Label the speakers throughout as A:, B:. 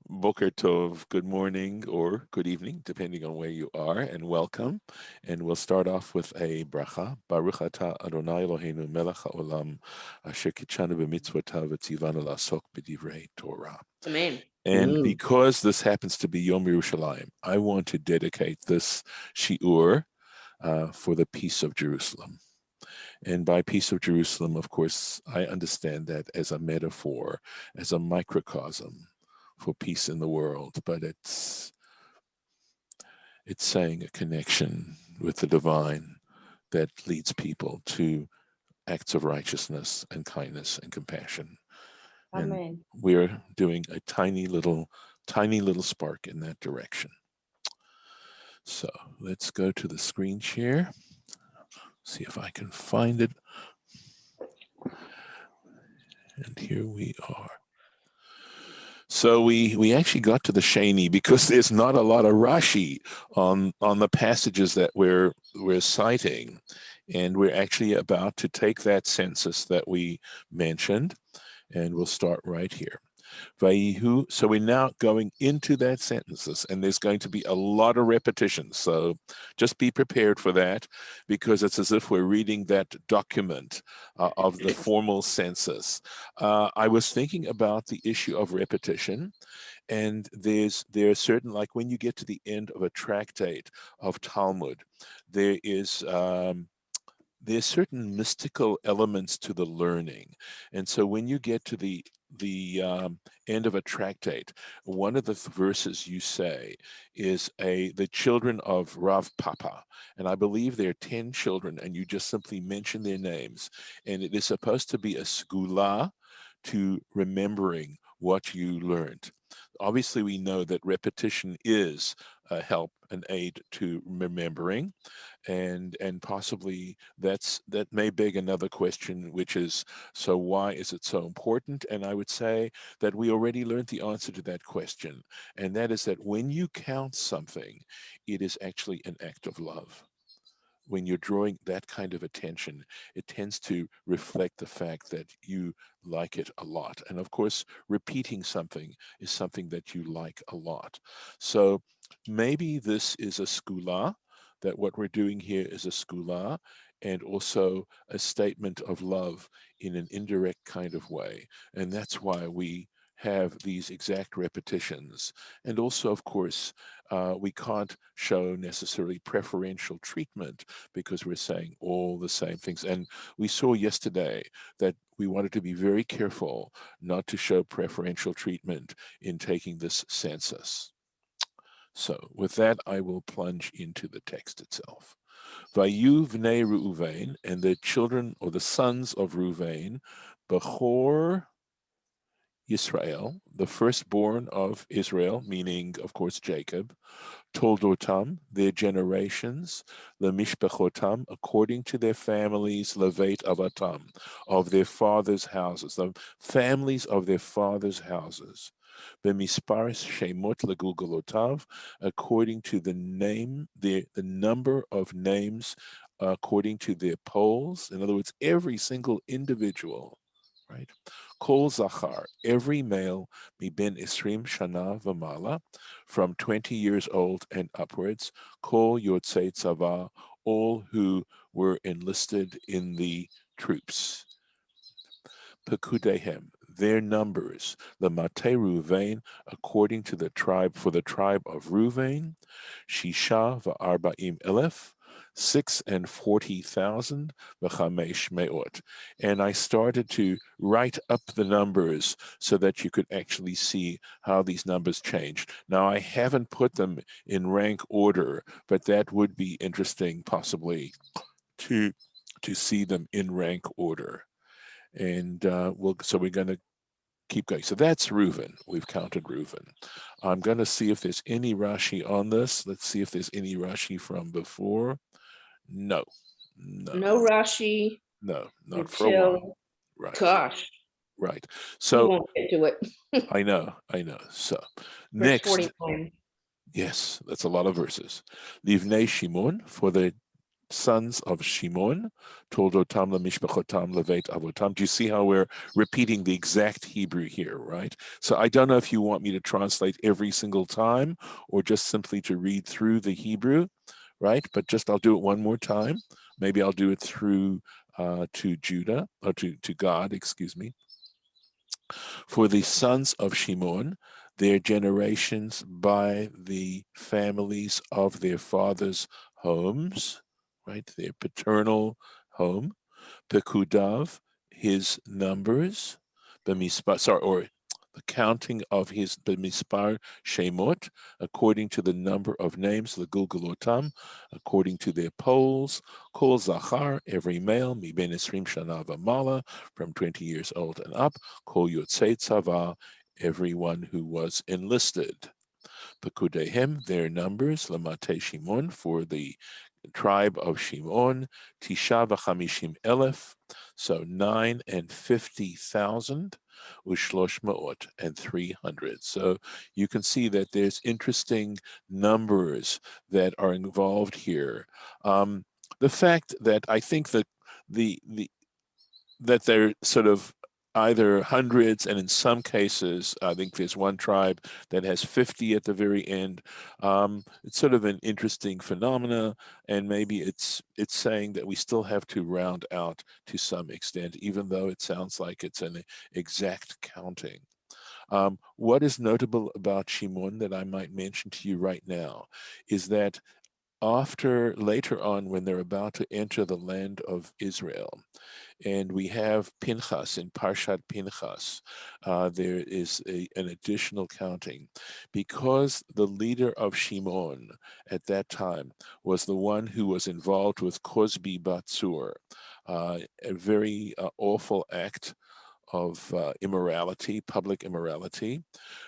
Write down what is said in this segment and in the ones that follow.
A: Boker Tov, good morning or good evening, depending on where you are, and welcome. And we'll start off with a bracha. Baruch atah Adonai Eloheinu melech haolam asher kitshanu b'mitzvotav v'tzivanu la'asok b'divrei Torah.
B: Amen.
A: And because this happens to be Yom Yerushalayim, I want to dedicate this shiur for the peace of Jerusalem. And by peace of Jerusalem, of course, I understand that as a metaphor, as a microcosm for peace in the world, but it's saying a connection with the divine that leads people to acts of righteousness and kindness and compassion.
B: Amen.
A: And we're doing a tiny little spark in that direction. So let's go to the screen share. See if I can find it. And here we are. So we actually got to the Sheni because there's not a lot of Rashi on the passages that we're citing, and we're actually about to take that census that we mentioned, and we'll start right here. Vayihu. So we're now going into that census, and there's going to be a lot of repetitions. So just be prepared for that, because it's as if we're reading that document of the formal census. I was thinking about the issue of repetition, and there's certain, like when you get to the end of a tractate of Talmud, there's certain mystical elements to the learning. And so when you get to the end of a tractate, one of the verses you say is the children of Rav Papa, and I believe there are 10 children, and you just simply mention their names, and it is supposed to be a segula to remembering what you learned. Obviously, we know that repetition is a help, an aid to remembering, and possibly that may beg another question, which is, so why is it so important? And I would say that we already learned the answer to that question, and that is that when you count something, it is actually an act of love. When you're drawing that kind of attention, it tends to reflect the fact that you like it a lot. And of course, repeating something is something that you like a lot. So maybe this is a skula, that what we're doing here is a skula, and also a statement of love in an indirect kind of way. And that's why we have these exact repetitions. And also, of course, we can't show necessarily preferential treatment, because we're saying all the same things. And we saw yesterday that we wanted to be very careful not to show preferential treatment in taking this census. So with that, I will plunge into the text itself. Vayu vnei Reuven, and the children or the sons of Reuven, Bechor Yisrael, the firstborn of Israel, meaning, of course, Jacob, Toldotam, their generations, Lemishpechotam, according to their families, Levet Avatam, of their fathers' houses, the families of their fathers' houses. Bemisparis Shemot Legulgalotav, according to the name, the number of names according to their polls. In other words, every single individual, right? Kol Zachar, every male, miben Isrim Shana Vamala, from 20 years old and upwards, Kol Yotzei Tzava, all who were enlisted in the troops. Pekudehem, their numbers, the Mate Ruvain, according to the tribe, for the tribe of Ruvain, Shisha va'arba'im elef, 640,000, v'chamesh me'ot. And I started to write up the numbers so that you could actually see how these numbers change. Now, I haven't put them in rank order, but that would be interesting, possibly, to see them in rank order. And so we're going to keep going. So that's Reuven. We've counted Reuven. I'm going to see if there's any Rashi on this. Let's see if there's any Rashi from before. No.
B: No Rashi.
A: No, not for a while. Right.
B: Gosh.
A: Right.
B: We
A: So
B: won't get to it.
A: I know. So
B: Verse
A: next.
B: 49.
A: Yes, that's a lot of verses. Livnei Shimon, for the sons of Shimon, Toldotam lemishpachotam levet avotam. Do you see how we're repeating the exact Hebrew here, right? So I don't know if you want me to translate every single time or just simply to read through the Hebrew, right? But just I'll do it one more time. Maybe I'll do it through to Judah, or to God, excuse me. For the sons of Shimon, their generations by the families of their fathers' homes, right? Their paternal home. Pekudav, his numbers, or the counting of his b'mispar shemot, according to the number of names, the gulgalotam, according to their polls, kol zachar, every male, miben esrim shana v'mala, from 20 years old and up, kol yotzei tzava, everyone who was enlisted. Pekudehem, their numbers, lamate Shimon, for the tribe of Shimon, Tisha v'chamishim elef, so 950,000, ushlosh ma'ot, and 300. So you can see that there's interesting numbers that are involved here. The fact that I think that the that they're sort of either hundreds, and in some cases, I think there's one tribe that has 50 at the very end. It's sort of an interesting phenomena, and maybe it's saying that we still have to round out to some extent, even though it sounds like it's an exact counting. What is notable about Shimon that I might mention to you right now is that later on, when they're about to enter the land of Israel, and we have Pinchas in Parshat Pinchas. There is an additional counting because the leader of Shimon at that time was the one who was involved with Cosbi Batsur, a very awful act of immorality, public immorality.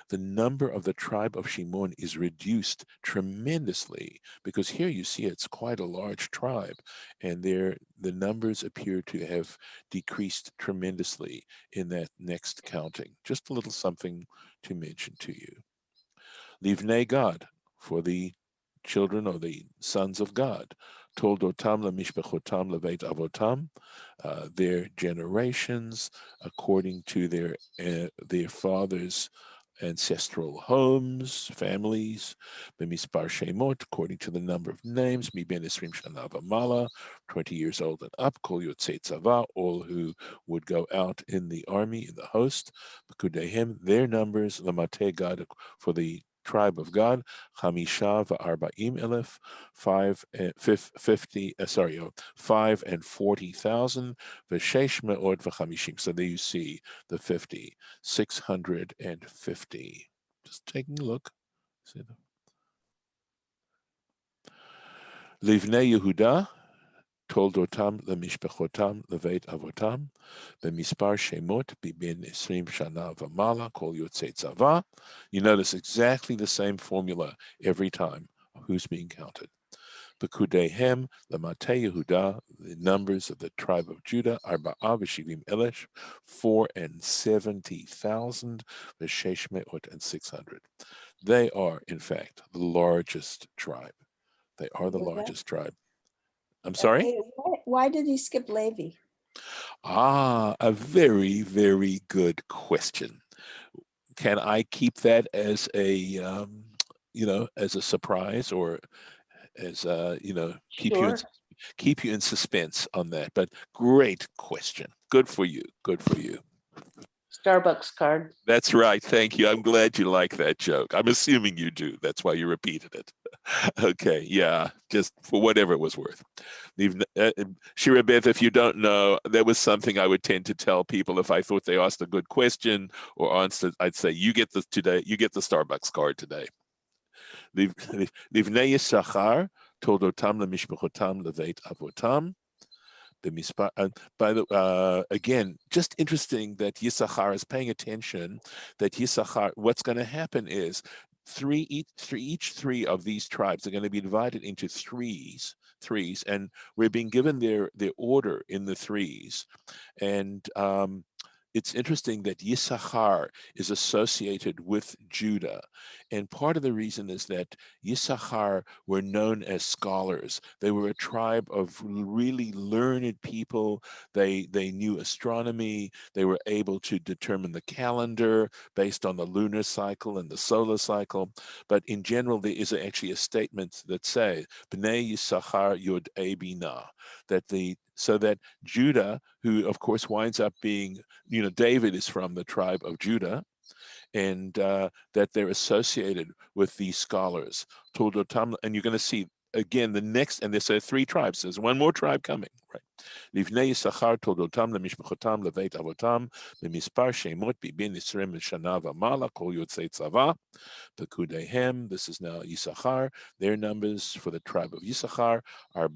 A: The number of the tribe of Shimon is reduced tremendously because here you see it's quite a large tribe, and the numbers appear to have decreased tremendously in that next counting. Just a little something to mention to you. Livnei God, for the children or the sons of God. Toldotam lemishpechotam leveit avotam, their generations according to their fathers' ancestral homes, families, b'mispar shemot, according to the number of names, miben esrim shana v'mala, 20 years old and up, kol yotzei tzava, all who would go out in the army, in the host, b'kudehem, their numbers, lamate God, for the tribe of God, Chamisha v'arba'im elef, 5 and 40,000, v'shesh me'od v'chamishim. So there you see the 50, 650. Just taking a look. See Livnei Yehuda, תולדותם למשפחותם לבית אבותם, במספר שמות מבין 20 שנה ומעלה, כל יוצאי צבא. You notice exactly the same formula every time. Who's being counted? Pekudehem, Lamate Yehuda, the numbers of the tribe of Judah, Arba'a v'shivim elesh, 470,000, v'shesh me'ot, and 600. They are, in fact, the largest tribe. They are the largest tribe. I'm sorry?
C: Why did he skip Levi?
A: A very, very good question. Can I keep that as as a surprise, or as
B: Sure.
A: keep you in suspense on that? But great question. Good for you. Good for you.
B: Starbucks card.
A: That's right. Thank you. I'm glad you like that joke. I'm assuming you do. That's why you repeated it. Okay. Yeah. Just for whatever it was worth. Shira Beth, if you don't know, that was something I would tend to tell people if I thought they asked a good question or answered. I'd say, you get the Starbucks card today. Livnei Yisachar, Toldotam lemishpachotam leveit avotam. Again, just interesting that Yisachar is paying attention. That Yisachar, what's going to happen is each three of these tribes are going to be divided into threes, and we're being given their order in the threes, and it's interesting that Yisachar is associated with Judah. And part of the reason is that Yisachar were known as scholars. They were a tribe of really learned people. They knew astronomy. They were able to determine the calendar based on the lunar cycle and the solar cycle. But in general, there is actually a statement that say, Bnei Yisachar Yod Binah, so that Judah, who of course winds up being, David is from the tribe of Judah, and that they're associated with these scholars. And you're going to see again the next, and there's 3 tribes. There's one more tribe coming, right? לבני יששכר תולדותם למשפחותם לבית אבותם במספר שמות מבין 20 שנה ומעלה כל יוצאי צבא פקודיהם. This is now Yisachar. Their numbers for the tribe of Yisachar are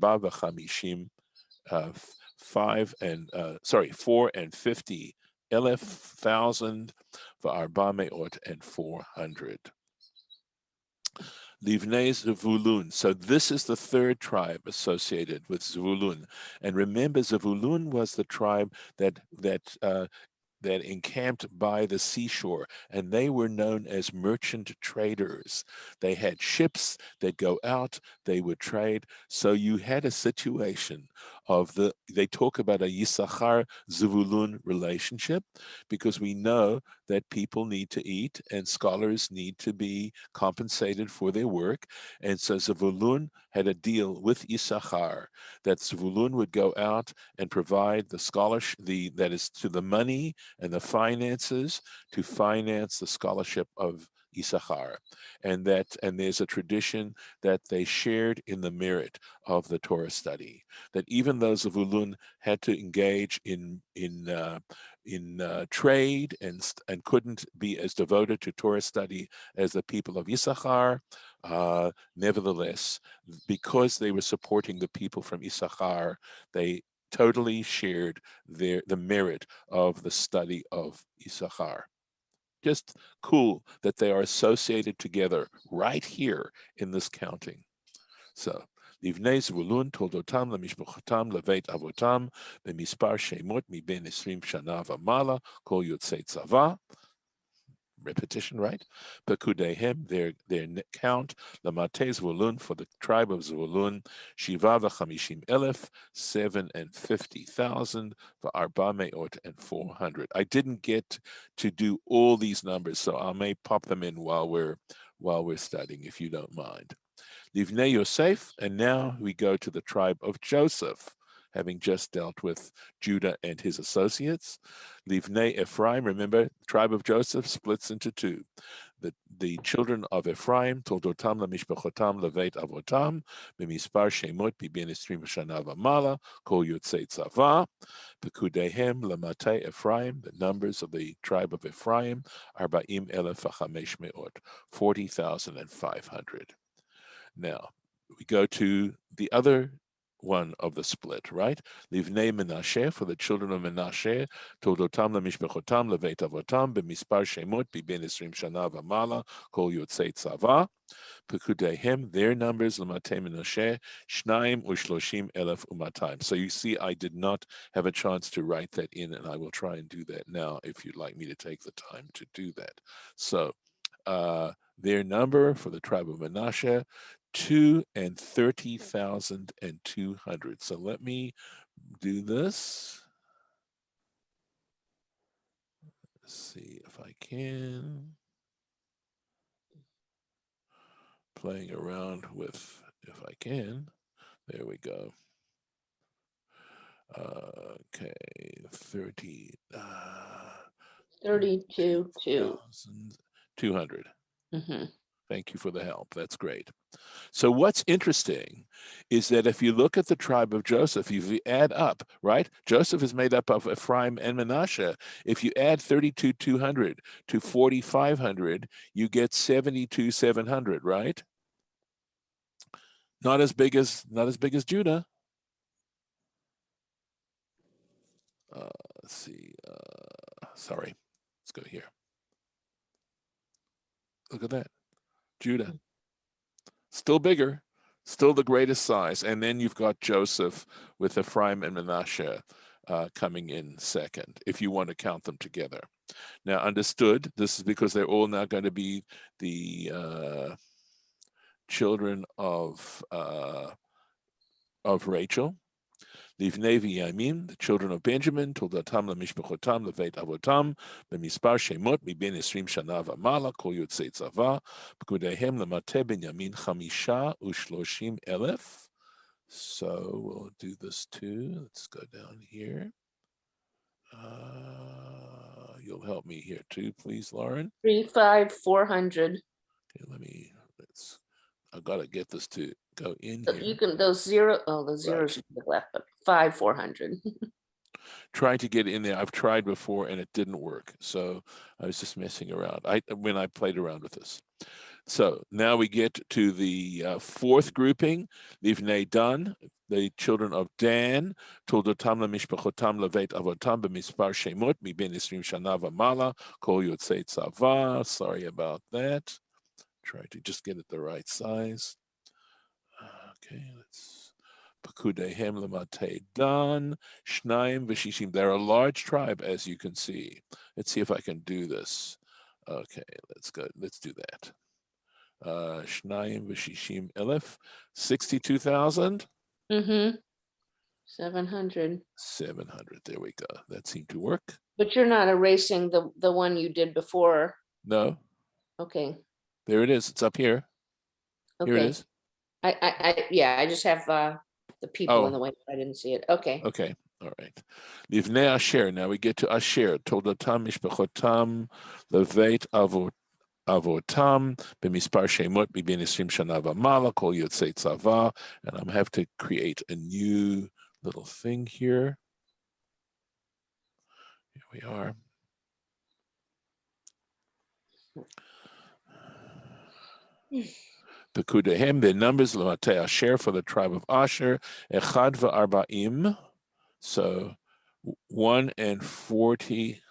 A: 4 and 50 elef, 1,000, v'arba me'ot, and 400. Livnei Zvulun. So this is the 3rd tribe associated with Zvulun. And remember, Zvulun was the tribe that encamped by the seashore, and they were known as merchant traders. They had ships that go out, they would trade. So you had a situation they talk about a Yisachar Zvulun relationship, because we know that people need to eat and scholars need to be compensated for their work. And so Zvulun had a deal with Yisachar that Zvulun would go out and provide the scholarship, that is to the money and the finances to finance the scholarship of Issachar, and there's a tradition that they shared in the merit of the Torah study. That even though Zvulun had to engage in trade and couldn't be as devoted to Torah study as the people of Issachar, nevertheless, because they were supporting the people from Issachar, they totally shared the merit of the study of Issachar. Just cool that they are associated together right here in this counting. So, לבני זבולון תולדותם למשפחתם לבית אבותם במספר שמות מבין 20 שנה ומעלה כל יוצאי צבא. Repetition, right? Pekudehem, their count, Lamate Zvulun, for the tribe of Zvulun, Shiva v'chamishim elef, 750,000, v'arba me'ot, and 400. I didn't get to do all these numbers, so I may pop them in while we're studying, if you don't mind. Livnei Yosef, and now we go to the tribe of Joseph, having just dealt with Judah and his associates. Livnei Ephraim, remember, the tribe of Joseph splits into 2. The children of Ephraim, Toldotam lemishpachotam leveit avotam, b'mispar shemot mibin 20 shana v'mala, kol yotzei tzava, pekudehem lamatei Ephraim, the numbers of the tribe of Ephraim, 40,500, 40,500. Now, we go to the other one of the split, right? Livnei Menashe, for the children of Menashe, Toldotam lemishpachotam leveit avotam, b'mispar shemot mibin 20 shana v'mala, kol yotzei tzava, pekudehem, their numbers, l'matei Menashe, 2,30,000 u'matayim. So you see, I did not have a chance to write that in, and I will try and do that now if you'd like me to take the time to do that. So their number for the tribe of Menashe, 230,200. So let me do this. Let's see if I can. Playing around with, if I can. There we go. Okay, 32,200. Thank you for the help. That's great. So what's interesting is that if you look at the tribe of Joseph, if you add up, right? Joseph is made up of Ephraim and Manasseh. If you add 32,200 to 4,500, you get 72,700, right? Not as big as Judah. Let's see. Sorry. Let's go here. Look at that. Judah. Still bigger, still the greatest size. And then you've got Joseph with Ephraim and Manasseh. coming in second, if you want to count them together. Now, understood, this is because they're all now going to be the children of Rachel. Livnei v'Yamin, the children of Benjamin, Toldatam leMishpachotam leveit avotam, b'mispar shemot miben 20 shana v'mala, kol yotzei tzava, pekudehem lemateh Benyamin 35,030. So we'll do this too. Let's go down here. You'll help me here too, please, Lauren.
B: 3,400.
A: Okay, I gotta get this to go in
B: You
A: here.
B: can, those zeros should be left, but 5,400.
A: Trying to get in there. I've tried before and it didn't work. So I was just messing around when I played around with this. So now we get to the fourth grouping, Livnei Dan, the children of Dan, Toldotam leMishpachotam leveit avotam b'mispar shemot miben 20 shana v'mala, kol yotzei tzava. Sorry about that. Try to just get it the right size. Okay, let's Pekudehem lematei Dan, Shnayim v'shishim. They're a large tribe, as you can see. Let's see if I can do this. Okay, let's go. Let's do that. Shnayim v'shishim elef, 62,000.
B: 700.
A: 700. There we go. That seemed to work.
B: But you're not erasing the one you did before.
A: No.
B: Okay.
A: There it is. It's up here.
B: Okay.
A: Here it is.
B: I just have the people in the way. I didn't see it. Okay.
A: Okay. All right. Livnei Asher. Now we get to Asher. Toldatam mishpachotam leveit avotam b'mispar shemot miben 20 shana v'mala, kol yotzei tzava. And I'm have to create a new little thing here. Here we are. Pekudehem, their numbers, Lamatei Asher, for the tribe of Asher, Echad v'arba'im, so 140,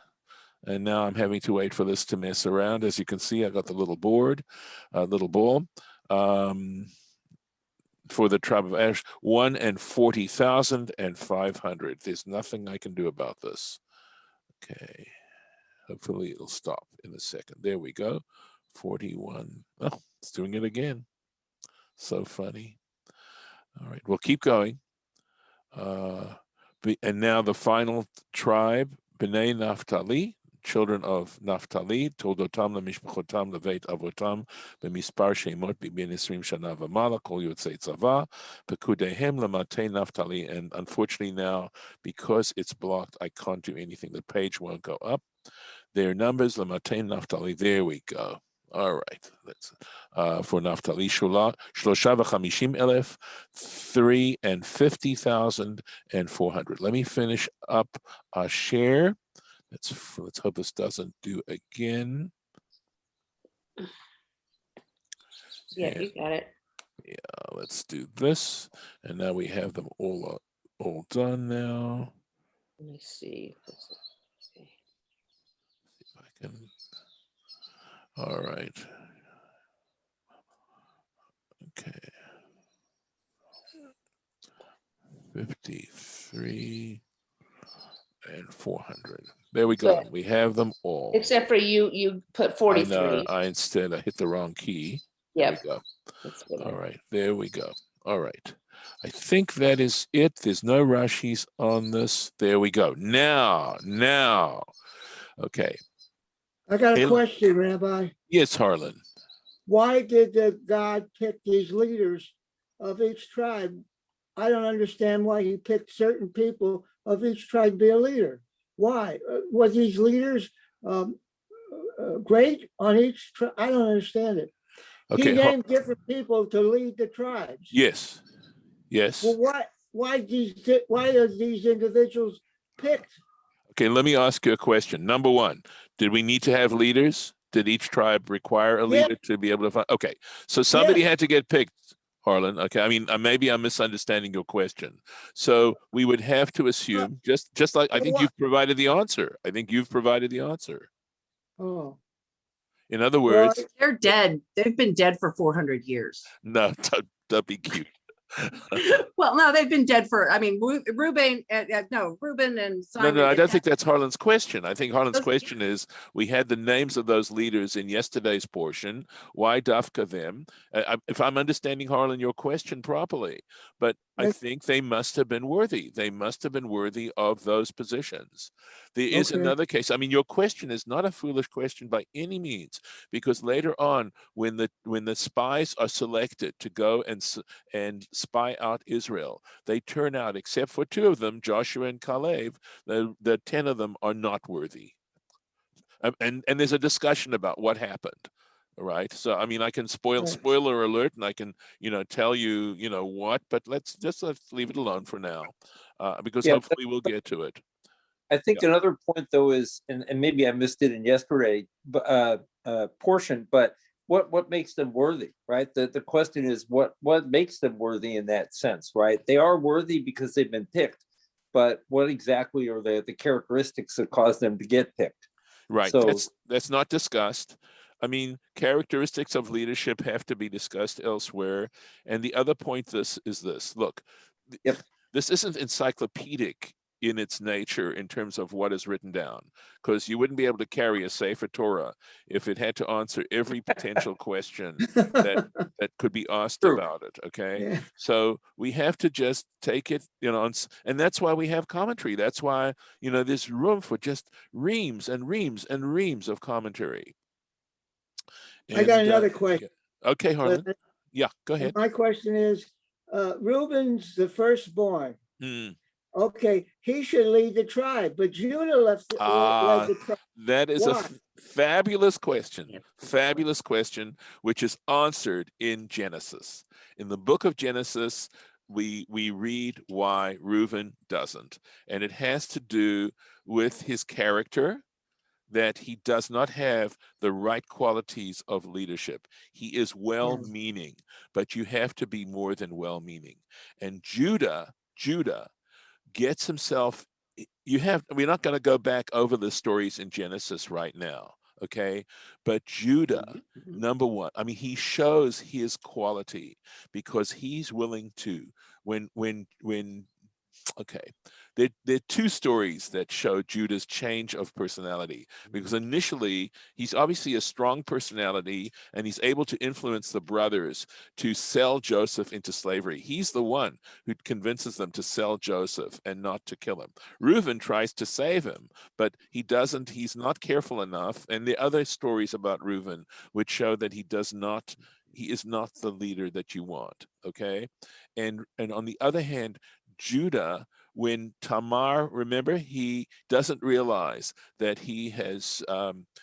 A: and now I'm having to wait for this to mess around. As you can see, I got the little board, little ball, for the tribe of Asher, 140,500. There's nothing I can do about this. Okay, hopefully it'll stop in a second. There we go, 41. Oh, it's doing it again. So funny. All right, we'll keep going. And now the final tribe, B'nai Naphtali, children of Naphtali, Toldotam leMishpachotam leveit avotam b'mispar shemot miben 20 shana v'mala, kol yotzei tzava, pekudehem lematei Naphtali. And unfortunately now, because it's blocked, I can't do anything. The page won't go up. Their numbers, lematei Naphtali. There we go. All right, let's for Naphtali, Shlosha v'chamishim elef, 350,400. Let me finish up Asher. Let's hope this doesn't do again.
B: Yeah, you got it.
A: Yeah, let's do this, and now we have them all done now.
B: Let me see. Okay.
A: See if I can. All right. Okay. 53 and 400. There we go.
B: Good.
A: We have them all.
B: Except for you put 43.
A: I know. I hit the wrong key.
B: Yeah.
A: There we go.
B: That's good.
A: All right. There we go. All right. I think that is it. There's no Rashis on this. There we go. Now. Okay.
D: I got a question, Rabbi.
A: Yes, Harlan.
D: Why did God pick these leaders of each tribe? I don't understand why he picked certain people of each tribe to be a leader. Why? Were these leaders great on each tribe? I don't understand it.
A: Okay.
D: He named different people to lead the tribes.
A: Yes.
D: Well, why are these individuals picked?
A: Okay, let me ask you a question. Number one, did we need to have leaders? Did each tribe require a leader to be able to find? Okay, so somebody had to get picked, Harlan. Okay, I mean, maybe I'm misunderstanding your question. So we would have to assume, just like I think you've provided the answer.
D: Oh.
A: In other words,
E: they're dead. They've been dead for 400 years.
A: no, that'd be cute.
E: Well, no, they've been dead for, I mean, Reuben and
A: No,
E: Simon.
A: I
E: and
A: don't think that's Harlan's question. I think Harlan's
E: Those-
A: question is, we had the names of those leaders in yesterday's portion. Why dafka them? If I'm understanding, Harlan, your question properly, but I
D: Yes.
A: think they must have been worthy. They must have been worthy of those positions. There is
D: Okay.
A: another case. I mean, your question is not a foolish question by any means, because later on, when the spies are selected to go and spy out Israel, they turn out, except for two of them, Joshua and Caleb, the 10 of them are not worthy. And there's a discussion about what happened. All right. So I mean, I can
D: Right.
A: spoiler alert, and I can tell you what, but let's leave it alone for now, because
F: Yeah,
A: hopefully we'll get to it.
F: I think another point though is, and maybe I missed it in yesterday, portion, but what makes them worthy, right? The question is what makes them worthy in that sense, right? They are worthy because they've been picked, but what exactly are the characteristics that cause them to get picked?
A: Right.
F: So
A: That's not discussed. I mean, characteristics of leadership have to be discussed elsewhere. And the other point is this. Look,
F: Yep.
A: This isn't encyclopedic in its nature in terms of what is written down, because you wouldn't be able to carry a Sefer Torah if it had to answer every potential question that could be asked
F: True.
A: about it. Okay.
D: Yeah.
A: So we have to just take it, and that's why we have commentary. That's why, there's room for just reams and reams and reams of commentary.
D: I got
A: And,
D: another question.
A: okay, Harlan.
D: But-
A: Yeah, go
D: and
A: ahead.
D: my question is, Reuben's the firstborn.
A: Hmm.
D: Okay, he should lead the tribe, but Judah led the tribe.
A: That is
D: Why?
A: fabulous question.
B: Yep.
A: Fabulous question, which is answered in Genesis. In the book of Genesis, we read why Reuben doesn't. And it has to do with his character, that he does not have the right qualities of leadership. He is well-meaning, but you have to be more than well-meaning. And Judah gets himself, we're not going to go back over the stories in Genesis right now, okay? But Judah, number one, I mean, he shows his quality because he's willing to, okay, there are two stories that show Judah's change of personality, because initially he's obviously a strong personality and he's able to influence the brothers to sell Joseph into slavery. He's the one who convinces them to sell Joseph and not to kill him. Reuben tries to save him, but he's not careful enough. And the other stories about Reuben which show that he is not the leader that you want, okay? And on the other hand, Judah, when Tamar, remember, he doesn't realize that he has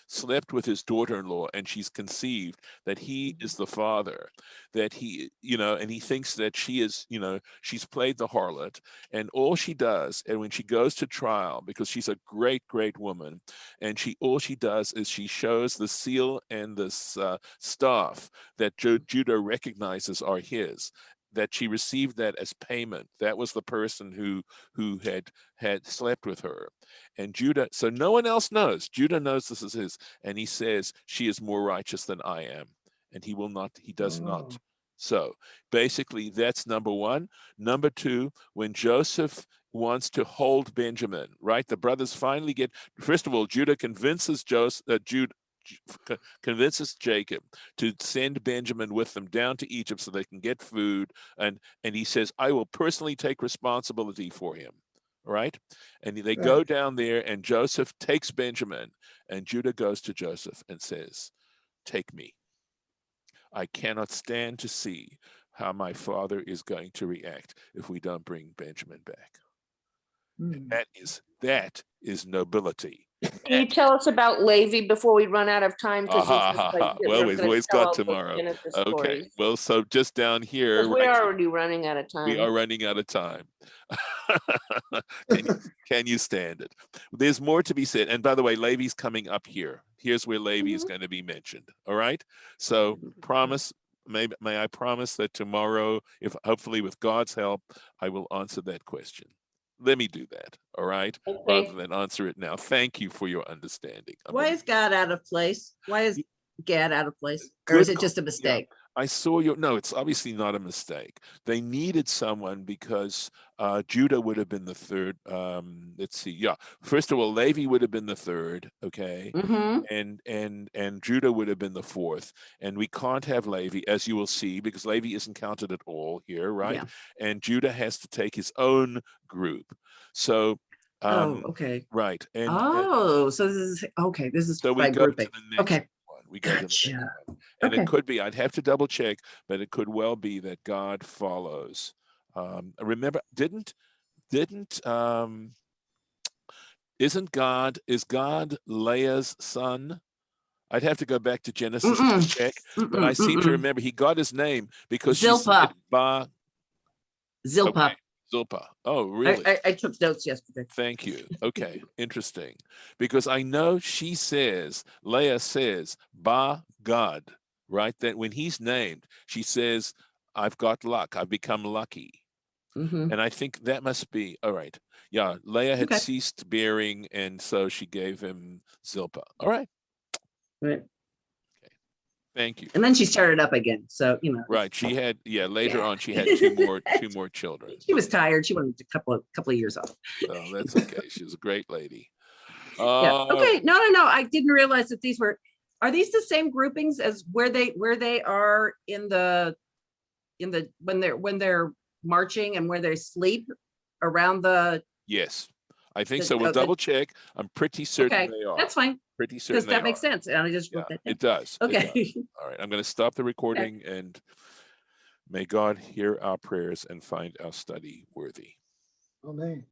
A: slept with his daughter-in-law and she's conceived, that he is the father, that he, and he thinks that she is, she's played the harlot, and all she does, and when she goes to trial, because she's a great, great woman, and all she does is she shows the seal and this staff that Judah recognizes are his, that she received that as payment. That was the person who had slept with her. And Judah, so no one else knows. Judah knows this is his, and he says, she is more righteous than I am. And he does not. So basically, that's number one. Number two, when Joseph wants to hold Benjamin, right? The brothers finally first of all, Judah convinces convinces Jacob to send Benjamin with them down to Egypt so they can get food. And he says, I will personally take responsibility for him. Right? And they go down there, and Joseph takes Benjamin, and Judah goes to Joseph and says, take me. I cannot stand to see how my father is going to react if we don't bring Benjamin back. That is nobility.
B: Can you tell us about Levi before we run out of time? Because
A: Well, we've always got tomorrow. Okay. Well, so just down here,
B: we're already running out of time.
A: We are running out of time. Can you stand it? There's more to be said. And by the way, Levi's coming up here. Here's where Levi is going to be mentioned. All right. So may I promise that tomorrow, if hopefully with God's help, I will answer that question. Let me do that, all right?
B: Okay.
A: Rather than answer it now. Thank you for your understanding.
E: Why is God out of place? Why is Gad out of place? Or is it just a mistake?
A: I saw your, no, it's obviously not a mistake. They needed someone because Judah would have been the third. Let's see. Yeah. First of all, Levi would have been the third. Okay.
E: Mm-hmm.
A: And Judah would have been the fourth. And we can't have Levi, as you will see, because Levi isn't counted at all here, right?
E: Yeah.
A: And Judah has to take his own group. So,
E: Oh, okay.
A: right. And
E: Oh, so this is okay. This is
A: so we
E: by
A: go
E: grouping.
A: to the next
E: Okay.
A: one. We go to the next
E: Gotcha.
A: one. And
E: Okay.
A: it could be, I'd have to double check, but it could well be that God follows. Remember, is God Leah's son? I'd have to go back to Genesis to
E: Mm-mm.
A: check, but
E: Mm-mm,
A: I seem to
E: mm-mm.
A: remember he got his name because she
E: Zilpah.
A: said Ba.
E: Zilpah.
A: Okay, Zilpah. Oh, really?
E: I took notes yesterday.
A: Thank you. Okay, interesting. Because I know she says, Leah says, Ba God, right? That when he's named, she says, I've got luck. I've become lucky.
E: Mm-hmm.
A: And I think that must be, all right. Yeah, Leah had
E: Okay.
A: ceased bearing, and so she gave him Zilpah. All right.
E: Right.
A: Thank you.
E: And then she started up again. So, you know.
A: Right. She had, later
E: Yeah.
A: on, she had two more children.
E: She was tired. She wanted a couple of years off.
A: So that's okay. She was a great lady.
E: Yeah. Okay. No. I didn't realize that are these the same groupings as where they are in the when they're marching and where they sleep around the.
A: Yes, I think so. We'll
E: Okay.
A: double check. I'm pretty certain
E: Okay,
A: they are.
E: that's fine
A: Pretty certain
E: because
A: they
E: that makes
A: are.
E: sense. And I just
A: Yeah,
E: wrote that down.
A: it does. It
E: Okay.
A: does. All right. I'm going to stop the recording, and may God hear our prayers and find our study worthy.
D: Amen.